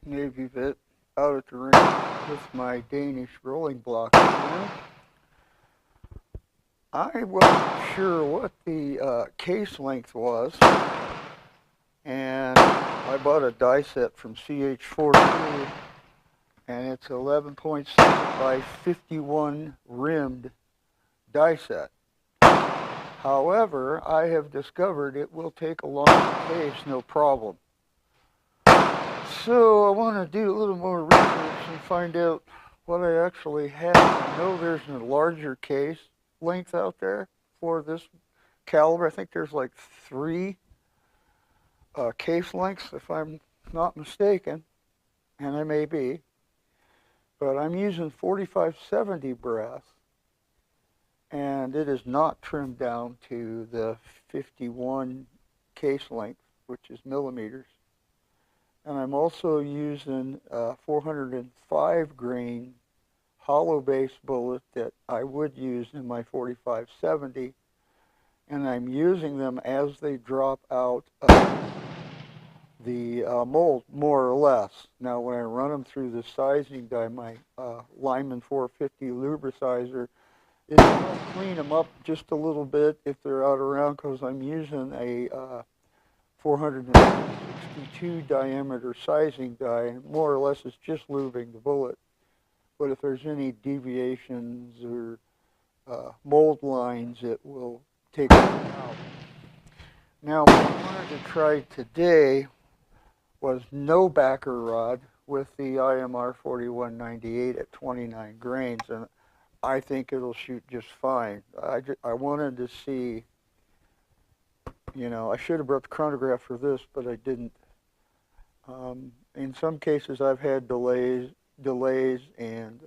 Navy bit out at the range with my Danish rolling block. I wasn't sure what the case length was, and I bought a die set from CH42, and it's 11.6 by 51 rimmed die set. However, I have discovered it will take a longer case, no problem. So I want to do a little more research and find out what I actually have. I know there's a larger case length out there for this caliber. I think there's like 3 case lengths, if I'm not mistaken, and I may be. But I'm using 4570 brass, and it is not trimmed down to the 51 case length, which is millimeters. And I'm also using 405 grain hollow base bullet that I would use in my 4570, and I'm using them as they drop out of the mold, more or less. Now when I run them through the sizing die, my Lyman 450 lubricizer, it will clean them up just a little bit if they're out around, because I'm using a 462 diameter sizing die, and more or less it's just lubing the bullet. But if there's any deviations or mold lines, it will take them out. Now, what I wanted to try today was no backer rod with the IMR 4198 at 29 grains, and I think it'll shoot just fine. I wanted to see, you know, I should have brought the chronograph for this, but I didn't. In some cases, I've had delays, and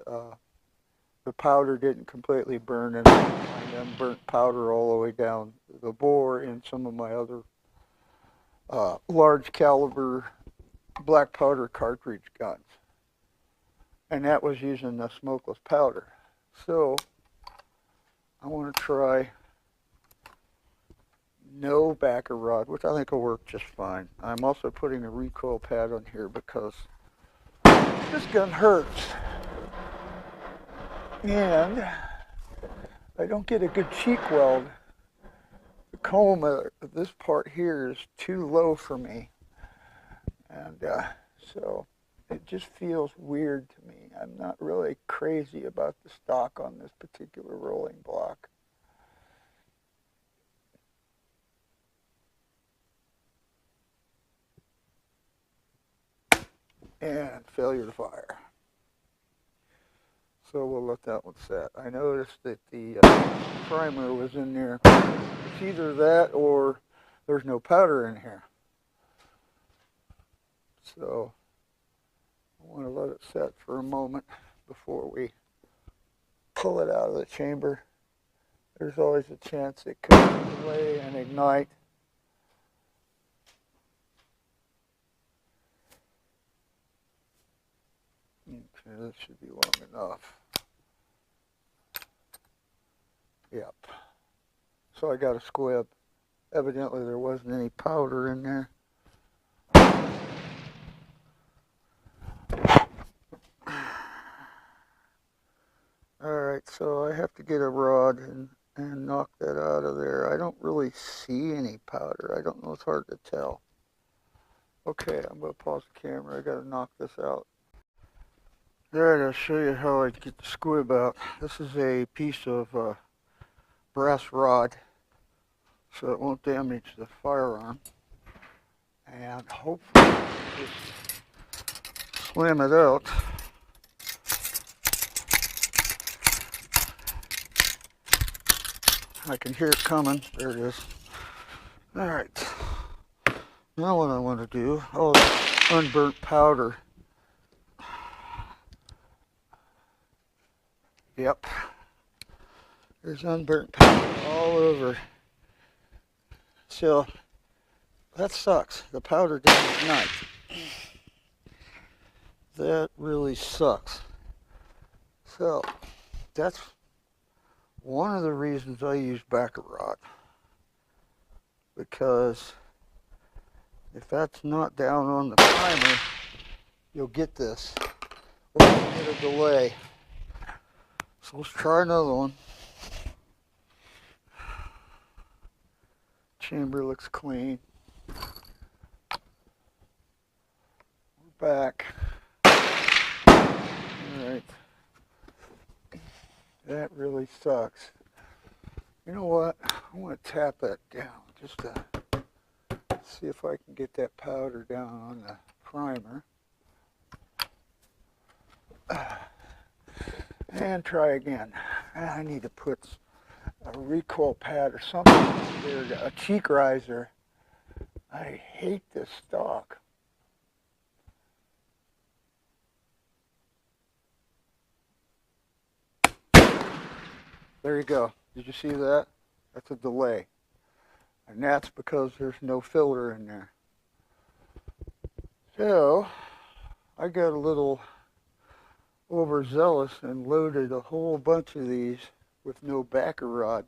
the powder didn't completely burn, and I then burnt powder all the way down the bore in some of my other large caliber black powder cartridge guns, and that was using the smokeless powder. So I want to try no backer rod, which I think will work just fine. I'm also putting a recoil pad on here because this gun hurts, and I don't get a good cheek weld. The comb of this part here is too low for me, and so it just feels weird to me. I'm not really crazy about the stock on this particular rolling block. And failure to fire. So we'll let that one set. I noticed that the primer was in there. It's either that or there's no powder in here. So I want to let it set for a moment before we pull it out of the chamber. There's always a chance it could delay and ignite. Okay, this should be long enough. Yep. So I got a squib. Evidently there wasn't any powder in there. Alright, so I have to get a rod and knock that out of there. I don't really see any powder. I don't know, it's hard to tell. Okay, I'm going to pause the camera. I got to knock this out. Alright, I'll show you how I get the squib out. This is a piece of brass rod, so it won't damage the firearm. And hopefully just slam it out. I can hear it coming. There it is. Alright. Now what I want to do, oh, that's unburnt powder. Yep. There's unburnt powder all over. So, that sucks. The powder didn't ignite. That really sucks. So, that's one of the reasons I use backer rod. Because if that's not down on the primer, you'll get this. Or you get a delay. So let's try another one. Chamber looks clean. We're back. Alright. That really sucks. You know what? I want to tap that down just to see if I can get that powder down on the primer. And try again. I need to put a recoil pad or something there, a cheek riser. I hate this stock. There you go. Did you see that? That's a delay. And that's because there's no filler in there. So, I got a little overzealous and loaded a whole bunch of these with no backer rod,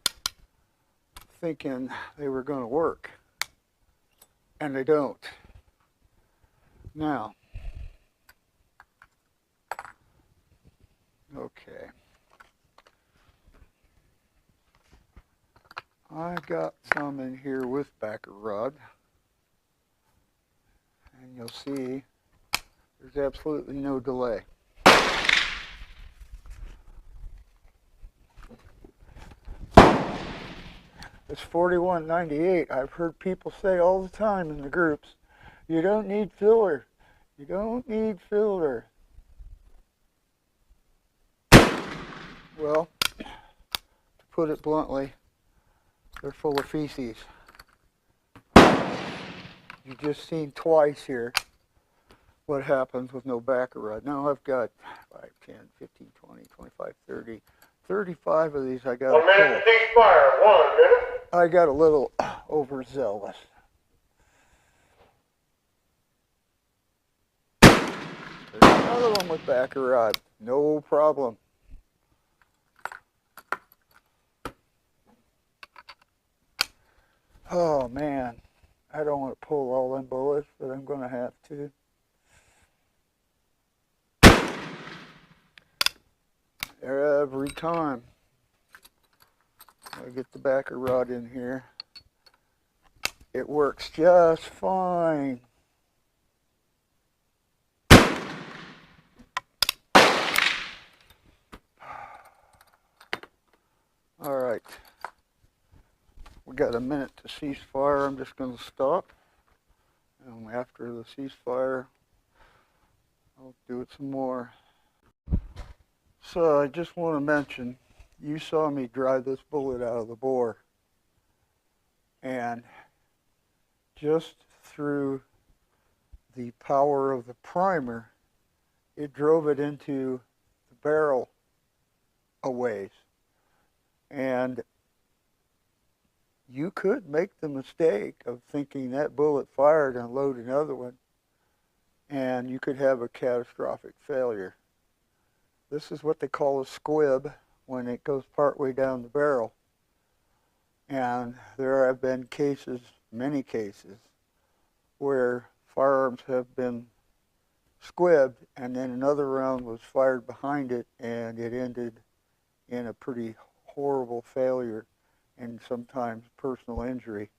thinking they were going to work. And they don't. Now, okay. I got some in here with backer rod, and you'll see there's absolutely no delay. It's 41.98. I've heard people say all the time in the groups, you don't need filler. You don't need filler. Well, to put it bluntly, they're full of feces. You've just seen twice here what happens with no backer rod. Now I've got 5, 10, 15, 20, 25, 30, 35 of these I got. 1 minute to ceasefire. 1 minute. I got a little overzealous. There's another one with backer rod. No problem. Oh man, I don't want to pull all them bullets, but I'm going to have to. Every time I get the backer rod in here, it works just fine. All right. We got a minute to cease fire. I'm just going to stop. And after the ceasefire, I'll do it some more. So I just want to mention, you saw me drive this bullet out of the bore. And just through the power of the primer, it drove it into the barrel a ways. And you could make the mistake of thinking that bullet fired and load another one, and you could have a catastrophic failure. This is what they call a squib when it goes partway down the barrel. And there have been cases, many cases, where firearms have been squibbed and then another round was fired behind it and it ended in a pretty horrible failure and sometimes personal injury.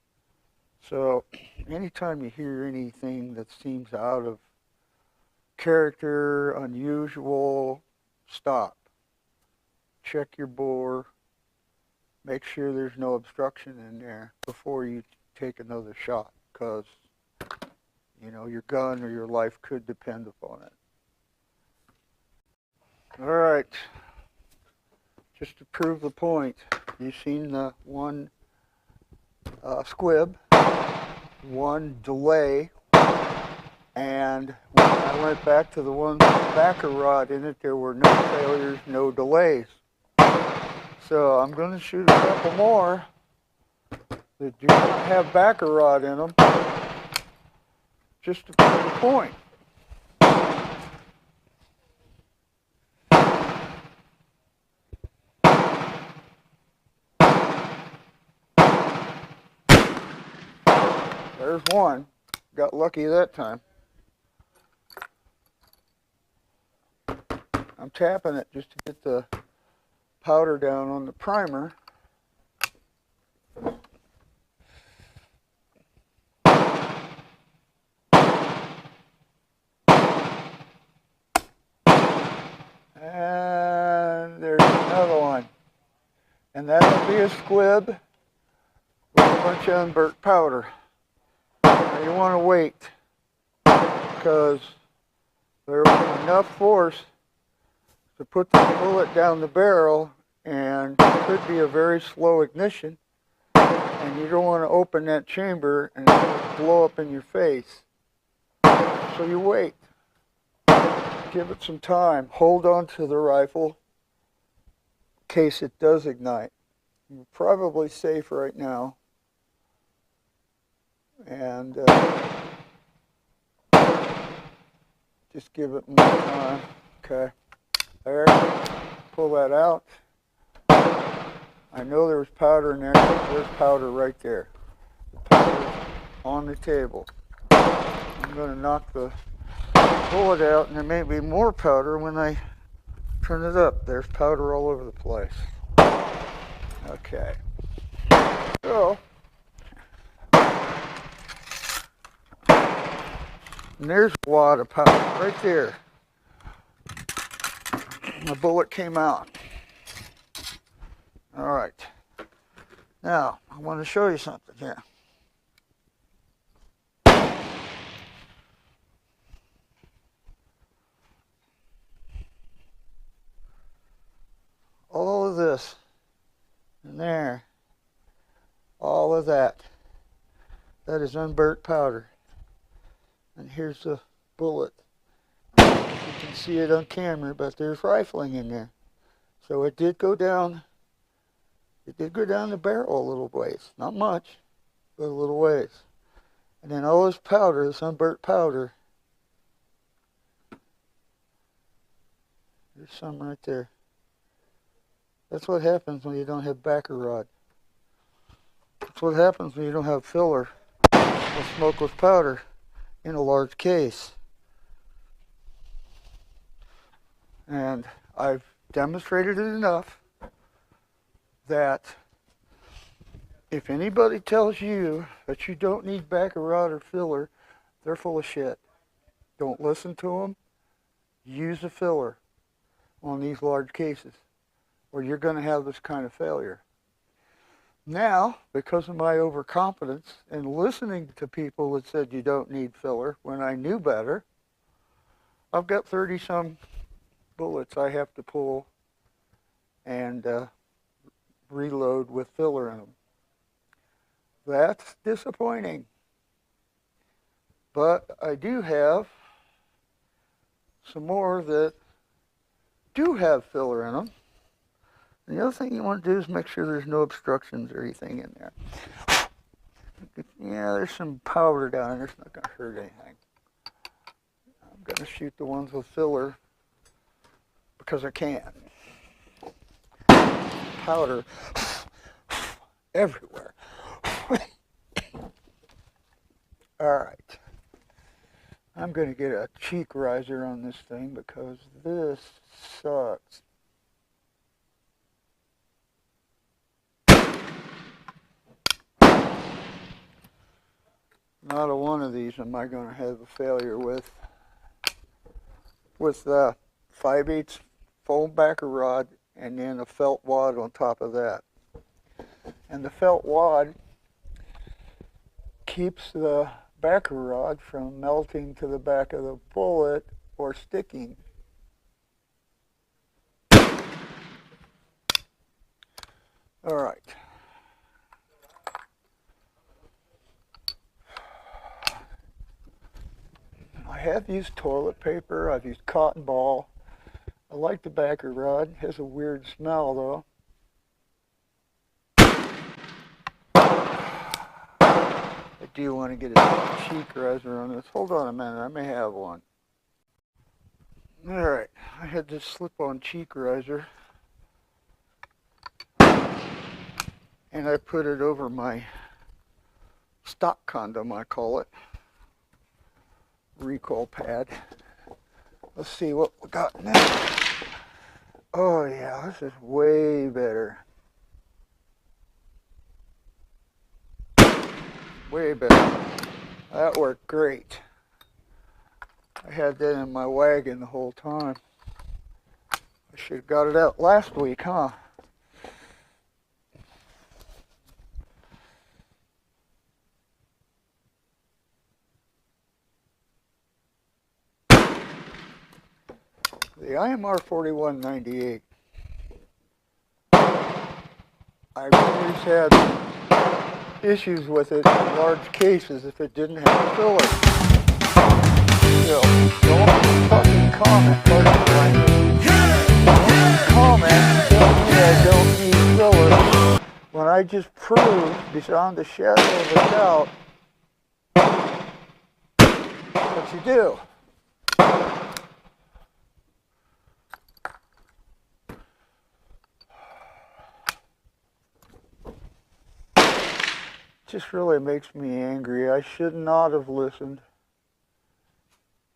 So anytime you hear anything that seems out of character, unusual, stop. Check your bore. Make sure there's no obstruction in there before you take another shot, because you know your gun or your life could depend upon it. All right. Just to prove the point, you've seen the one squib, one delay, and when I went back to the one backer rod in it, there were no failures, no delays. So I'm going to shoot a couple more that do not have backer rod in them, just to prove the point. There's one. Got lucky that time. I'm tapping it just to get the powder down on the primer. And there's another one. And that'll be a squib with a bunch of unburnt powder. Now you want to wait, because there will be enough force to put the bullet down the barrel, and it could be a very slow ignition, and you don't want to open that chamber and it'll blow up in your face. So you wait. Give it some time. Hold on to the rifle in case it does ignite. You're probably safe right now. And just give it more time. Okay. There. Pull that out. I know there was powder in there. There's powder right there. The powder's on the table. I'm going to knock the bullet out, and there may be more powder when I turn it up. There's powder all over the place. Okay. So, and there's a wad of powder right there. The bullet came out. All right. Now, I want to show you something here. All of this, and there, all of that, that is unburnt powder. And here's the bullet. You can see it on camera, but there's rifling in there. So it did go down the barrel a little ways. Not much, but a little ways. And then all this powder, this unburnt powder, there's some right there. That's what happens when you don't have backer rod. That's what happens when you don't have filler or smokeless powder in a large case. And I've demonstrated it enough that if anybody tells you that you don't need backer rod or filler, they're full of shit. Don't listen to them. Use a filler on these large cases, or you're going to have this kind of failure. Now, because of my overconfidence and listening to people that said you don't need filler when I knew better, I've got 30-some bullets I have to pull and reload with filler in them. That's disappointing. But I do have some more that do have filler in them. And the other thing you want to do is make sure there's no obstructions or anything in there. Yeah, there's some powder down there. It's not going to hurt anything. I'm going to shoot the ones with filler because I can. Powder everywhere. All right. I'm going to get a cheek riser on this thing because this sucks. Not a one of these am I going to have a failure with the 5/8 foam backer rod and then a felt wad on top of that. And the felt wad keeps the backer rod from melting to the back of the bullet or sticking. All right. I have used toilet paper. I've used cotton ball. I like the backer rod. It has a weird smell though. I do want to get a cheek riser on this. Hold on a minute. I may have one. All right. I had this slip-on cheek riser. And I put it over my stock condom, I call it. Recoil pad. Let's see what we got in there. Oh yeah, this is way better. Way better. That worked great. I had that in my wagon the whole time. I should have got it out last week, huh? The IMR 4198. I've always had issues with it in large cases if it didn't have a filler. So, don't fucking comment, comment telling me I don't need filler when I just proved beyond the shadow of a doubt that you do. Just really makes me angry. I should not have listened.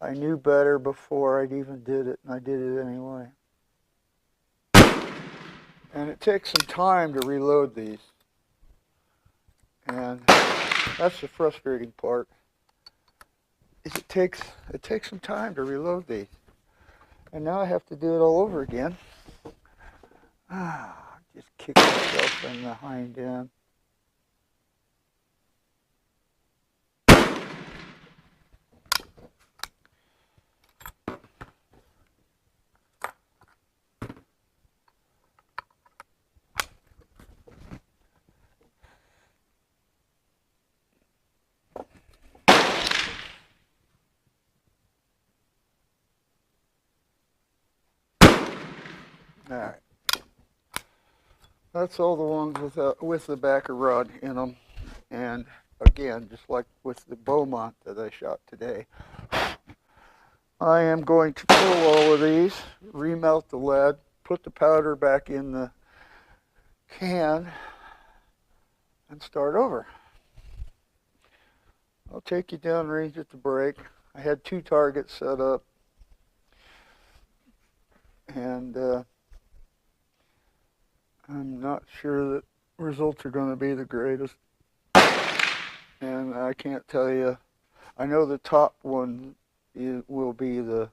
I knew better before I even did it, and I did it anyway. And it takes some time to reload these. And that's the frustrating part. Is it takes some time to reload these. And now I have to do it all over again. Just kick myself in the hind end. All right. That's all the ones with the backer rod in them. And again, just like with the Beaumont that I shot today, I am going to pull all of these, remelt the lead, put the powder back in the can, and start over. I'll take you down range at the break. I had 2 targets set up, and I'm not sure that results are going to be the greatest. And I can't tell you. I know the top one will be the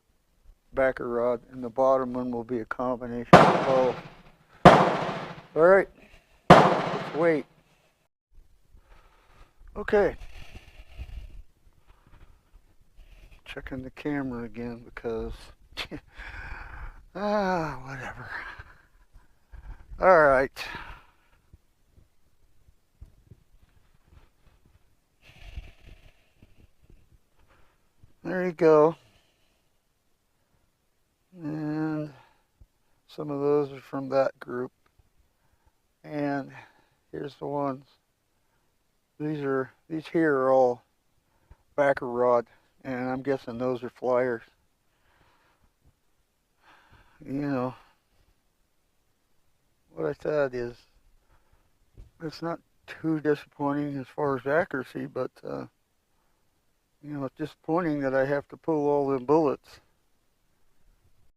backer rod, and the bottom one will be a combination of both. All right, let's wait. Okay. Checking the camera again because, whatever. All right. There you go. And some of those are from that group. And here's the ones. These here are all backer rod, and I'm guessing those are flyers. You know, what I said is it's not too disappointing as far as accuracy, but you know, it's disappointing that I have to pull all them bullets.